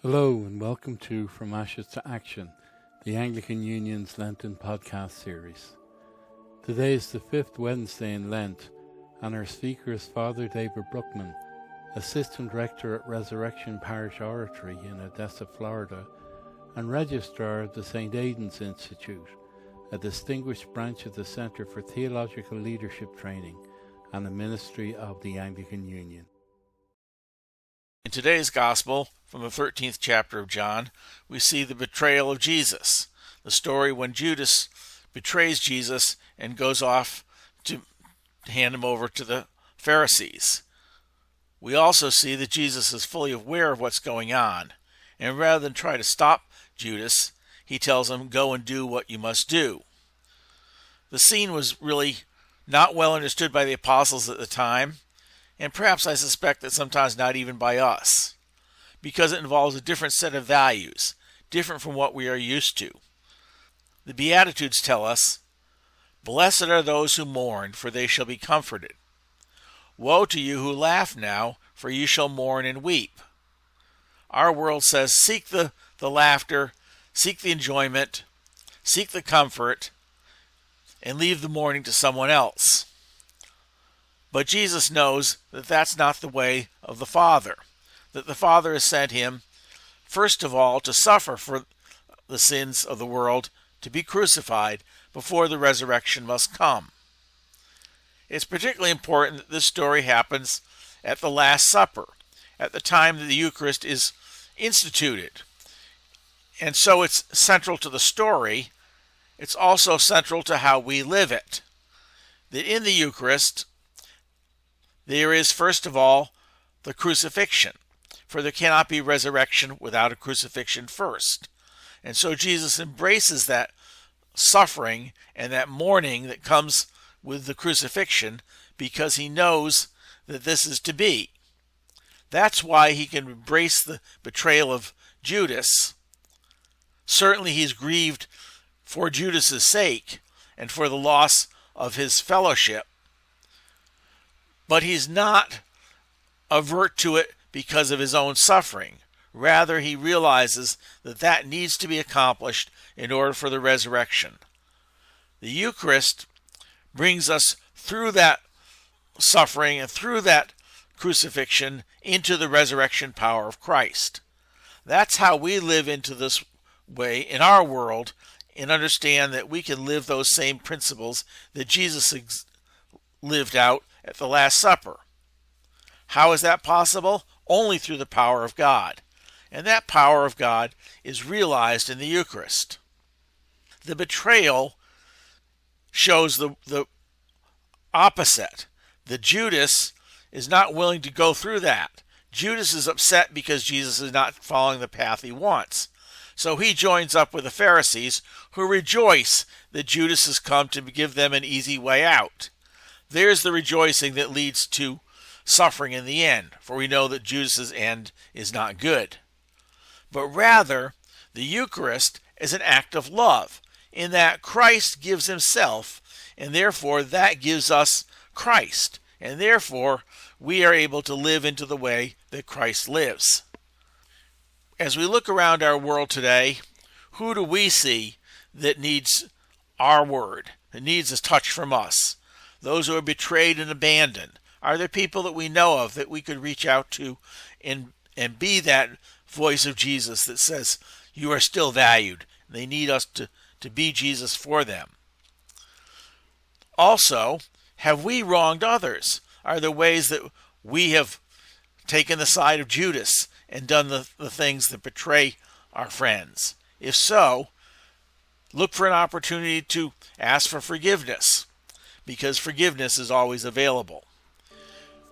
Hello and welcome to From Ashes to Action, the Anglican Union's Lenten podcast series. Today is the fifth Wednesday in Lent, and our speaker is Father David Brookman, Assistant Rector at Resurrection Parish Oratory in Odessa, Florida, and Registrar of the St. Aidan's Institute, a distinguished branch of the Centre for Theological Leadership Training and a ministry of the Anglican Union. In today's Gospel, from the 13th chapter of John, we see the betrayal of Jesus, the story when Judas betrays Jesus and goes off to hand him over to the Pharisees. We also see that Jesus is fully aware of what's going on, and rather than try to stop Judas, he tells him, "Go and do what you must do." The scene was really not well understood by the apostles at the time, and perhaps I suspect that sometimes not even by us, because it involves a different set of values, different from what we are used to. The Beatitudes tell us, "Blessed are those who mourn, for they shall be comforted. Woe to you who laugh now, for you shall mourn and weep." Our world says, seek the laughter, seek the enjoyment, seek the comfort, and leave the mourning to someone else. But Jesus knows that that's not the way of the Father, that the Father has sent him, first of all, to suffer for the sins of the world, to be crucified before the resurrection must come. It's particularly important that this story happens at the Last Supper, at the time that the Eucharist is instituted. And so it's central to the story. It's also central to how we live it. That in the Eucharist, there is, first of all, the crucifixion, for there cannot be resurrection without a crucifixion first. And so Jesus embraces that suffering and that mourning that comes with the crucifixion because he knows that this is to be. That's why he can embrace the betrayal of Judas. Certainly he's grieved for Judas's sake and for the loss of his fellowship, but he's not avert to it because of his own suffering. Rather, he realizes that that needs to be accomplished in order for the resurrection. The Eucharist brings us through that suffering and through that crucifixion into the resurrection power of Christ. That's how we live into this way in our world and understand that we can live those same principles that Jesus lived out at the Last Supper. How is that possible? Only through the power of God. And that power of God is realized in the Eucharist. The betrayal shows the opposite. The Judas is not willing to go through that. Judas is upset because Jesus is not following the path he wants. So he joins up with the Pharisees, who rejoice that Judas has come to give them an easy way out. There's the rejoicing that leads to suffering in the end, for we know that Judas's end is not good. But rather, the Eucharist is an act of love, in that Christ gives himself, and therefore that gives us Christ, and therefore we are able to live into the way that Christ lives. As we look around our world today, who do we see that needs our word, that needs a touch from us? Those who are betrayed and abandoned. Are there people that we know of that we could reach out to and be that voice of Jesus that says, you are still valued? They need us to be Jesus for them. Also, have we wronged others? Are there ways that we have taken the side of Judas and done the things that betray our friends? If so, look for an opportunity to ask for forgiveness, because forgiveness is always available.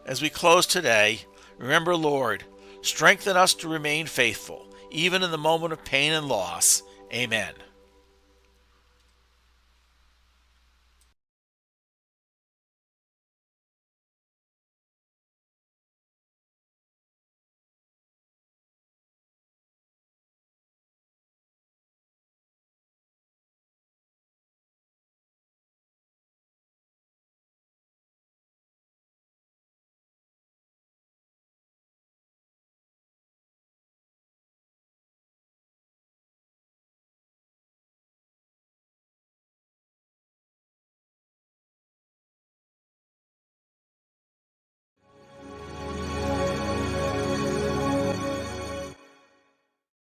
As we close today, remember, Lord, strengthen us to remain faithful, even in the moment of pain and loss. Amen.